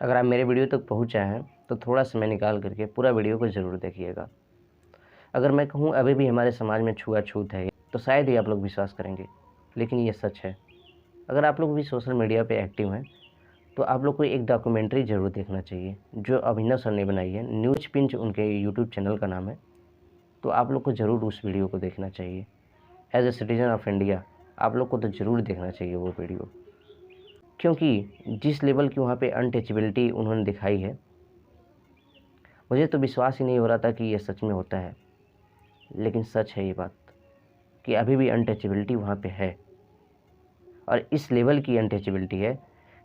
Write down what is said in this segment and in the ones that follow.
अगर आप मेरे वीडियो तक पहुँच आए हैं तो थोड़ा समय निकाल करके पूरा वीडियो को ज़रूर देखिएगा। अगर मैं कहूँ अभी भी हमारे समाज में छुआछूत है तो शायद ही आप लोग विश्वास करेंगे, लेकिन ये सच है। अगर आप लोग भी सोशल मीडिया पे एक्टिव हैं तो आप लोग को एक डॉक्यूमेंट्री ज़रूर देखना चाहिए जो अभिनव सर ने बनाई है। न्यूज़ पिंच उनके यूट्यूब चैनल का नाम है। तो आप लोग को ज़रूर उस वीडियो को देखना चाहिए। As a citizen of India आप लोग को तो ज़रूर देखना चाहिए वो वीडियो, क्योंकि जिस लेवल की वहाँ पे अनटचेबिलिटी उन्होंने दिखाई है, मुझे तो विश्वास ही नहीं हो रहा था कि ये सच में होता है। लेकिन सच है ये बात कि अभी भी अनटचेबिलिटी वहाँ पे है, और इस लेवल की अनटचेबिलिटी है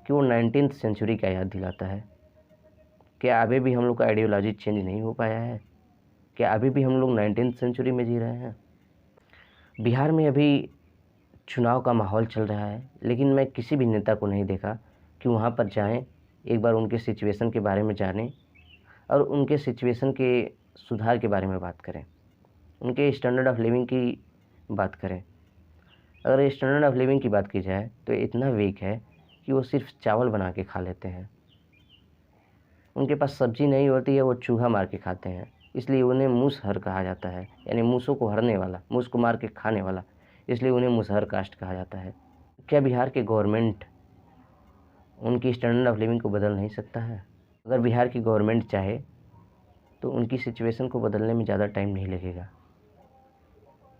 कि वो 19th सेंचुरी का याद दिलाता है। क्या अभी भी हम लोग का आइडियोलॉजी चेंज नहीं हो पाया है? क्या अभी भी हम लोग 19th सेंचुरी में जी रहे हैं? बिहार में अभी चुनाव का माहौल चल रहा है, लेकिन मैं किसी भी नेता को नहीं देखा कि वहाँ पर जाएं, एक बार उनके सिचुएशन के बारे में जानें और उनके सिचुएशन के सुधार के बारे में बात करें, उनके स्टैंडर्ड ऑफ लिविंग की बात करें। अगर स्टैंडर्ड ऑफ लिविंग की बात की जाए तो इतना वीक है कि वो सिर्फ चावल बना के खा लेते हैं। उनके पास सब्जी नहीं होती है, वो चूहा मार के खाते हैं, इसलिए उन्हें मूसहर कहा जाता है, यानी मूसों को हरने वाला, मूस को मार के खाने वाला, इसलिए उन्हें मूसहर कास्ट कहा जाता है। क्या बिहार के गवर्नमेंट उनकी स्टैंडर्ड ऑफ लिविंग को बदल नहीं सकता है? अगर बिहार की गवर्नमेंट चाहे तो उनकी सिचुएशन को बदलने में ज़्यादा टाइम नहीं लगेगा।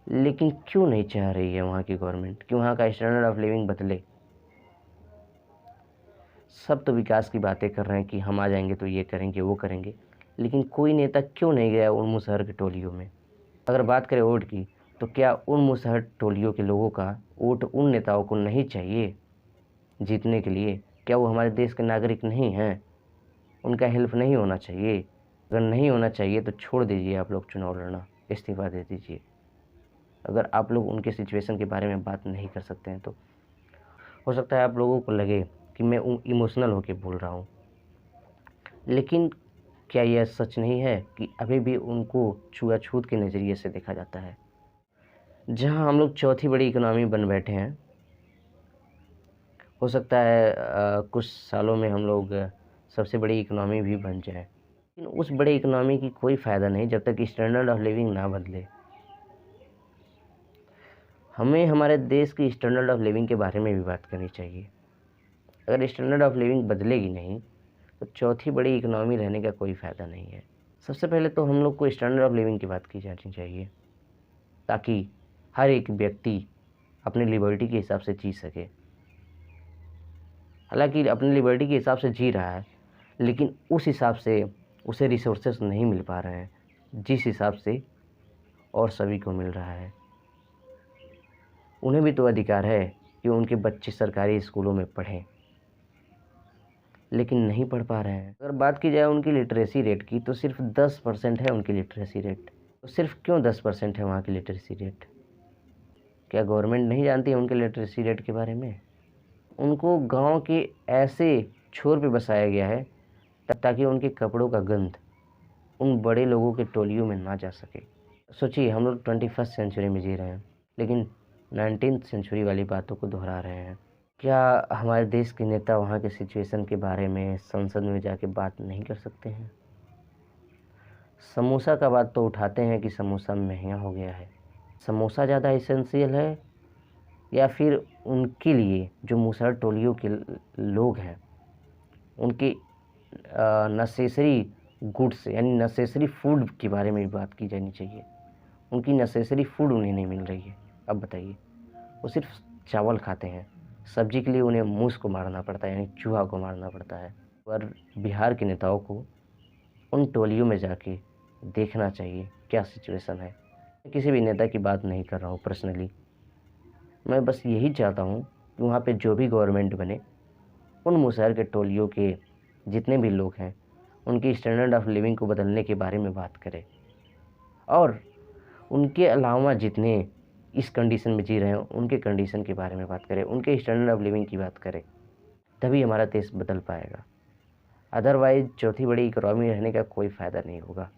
लेकिन क्यों नहीं चाह रही है वहाँ की गवर्नमेंट कि वहाँ का स्टैंडर्ड ऑफ लिविंग बदले? सब तो विकास की बातें कर रहे हैं कि हम आ जाएंगे तो ये करेंगे वो करेंगे, लेकिन कोई नेता क्यों नहीं गया उन मुसहर के टोलियों में? अगर बात करें वोट की, तो क्या उन मुसहर टोलियों के लोगों का वोट उन नेताओं को नहीं चाहिए जीतने के लिए? क्या वो हमारे देश के नागरिक नहीं हैं? उनका हेल्प नहीं होना चाहिए? अगर नहीं होना चाहिए तो छोड़ दीजिए आप लोग चुनाव लड़ना, इस्तीफा दे दीजिए। अगर आप लोग उनके सिचुएशन के बारे में बात नहीं कर सकते हैं तो हो सकता है आप लोगों को लगे कि मैं इमोशनल होकर बोल रहा हूँ, लेकिन क्या यह सच नहीं है कि अभी भी उनको छुआछूत के नज़रिए से देखा जाता है? जहाँ हम लोग चौथी बड़ी इकोनॉमी बन बैठे हैं, हो सकता है कुछ सालों में हम लोग सबसे बड़ी इकोनॉमी भी बन जाए, लेकिन उस बड़े इकोनॉमी की कोई फ़ायदा नहीं जब तक स्टैंडर्ड ऑफ लिविंग ना बदले। हमें हमारे देश की स्टैंडर्ड ऑफ लिविंग के बारे में भी बात करनी चाहिए। अगर स्टैंडर्ड ऑफ लिविंग बदलेगी नहीं तो चौथी बड़ी इकोनॉमी रहने का कोई फ़ायदा नहीं है। सबसे पहले तो हम लोग को स्टैंडर्ड ऑफ लिविंग की बात की जानी चाहिए, ताकि हर एक व्यक्ति अपनी लिबर्टी के हिसाब से जी सके। हालांकि अपनी लिबर्टी के हिसाब से जी रहा है, लेकिन उस हिसाब से उसे रिसोर्सेस नहीं मिल पा रहे हैं जिस हिसाब से और सभी को मिल रहा है। उन्हें भी तो अधिकार है कि उनके बच्चे सरकारी स्कूलों में पढ़ें, लेकिन नहीं पढ़ पा रहे हैं। अगर बात की जाए उनकी लिटरेसी रेट की, तो सिर्फ 10% है उनकी लिटरेसी रेट। तो सिर्फ क्यों 10% है वहाँ की लिटरेसी रेट? क्या गवर्नमेंट नहीं जानती है उनके लिटरेसी रेट के बारे में? उनको गांव के ऐसे छोर पे बसाया गया है ताकि उनके कपड़ों का गंध उन बड़े लोगों के टोलियों में ना जा सके। सोचिए, हम लोग 21st सेंचुरी में जी रहे हैं, लेकिन 19th सेंचुरी वाली बातों को दोहरा रहे हैं। क्या हमारे देश के नेता वहाँ के सिचुएशन के बारे में संसद में जाके बात नहीं कर सकते हैं? समोसा का बात तो उठाते हैं कि समोसा महंगा हो गया है। समोसा ज़्यादा इसेंशियल है या फिर उनके लिए जो मुसहर टोलियों के लोग हैं उनकी नेसेसरी गुड्स यानी नेसेसरी फूड के बारे में भी बात की जानी चाहिए। उनकी नेसेसरी फूड उन्हें नहीं मिल रही है। अब बताइए, वो सिर्फ चावल खाते हैं, सब्जी के लिए उन्हें मूस को मारना पड़ता है, यानी चूहा को मारना पड़ता है। पर बिहार के नेताओं को उन टोलियों में जाके देखना चाहिए क्या सिचुएशन है। मैं किसी भी नेता की बात नहीं कर रहा हूँ पर्सनली, मैं बस यही चाहता हूँ कि वहाँ पे जो भी गवर्नमेंट बने उन मुसहर के टोलियों के जितने भी लोग हैं उनकी स्टैंडर्ड ऑफ लिविंग को बदलने के बारे में बात करें, और उनके अलावा जितने इस कंडीशन में जी रहे हैं उनके कंडीशन के बारे में बात करें, उनके स्टैंडर्ड ऑफ लिविंग की बात करें, तभी हमारा देश बदल पाएगा। अदरवाइज चौथी बड़ी इकोनॉमी रहने का कोई फ़ायदा नहीं होगा।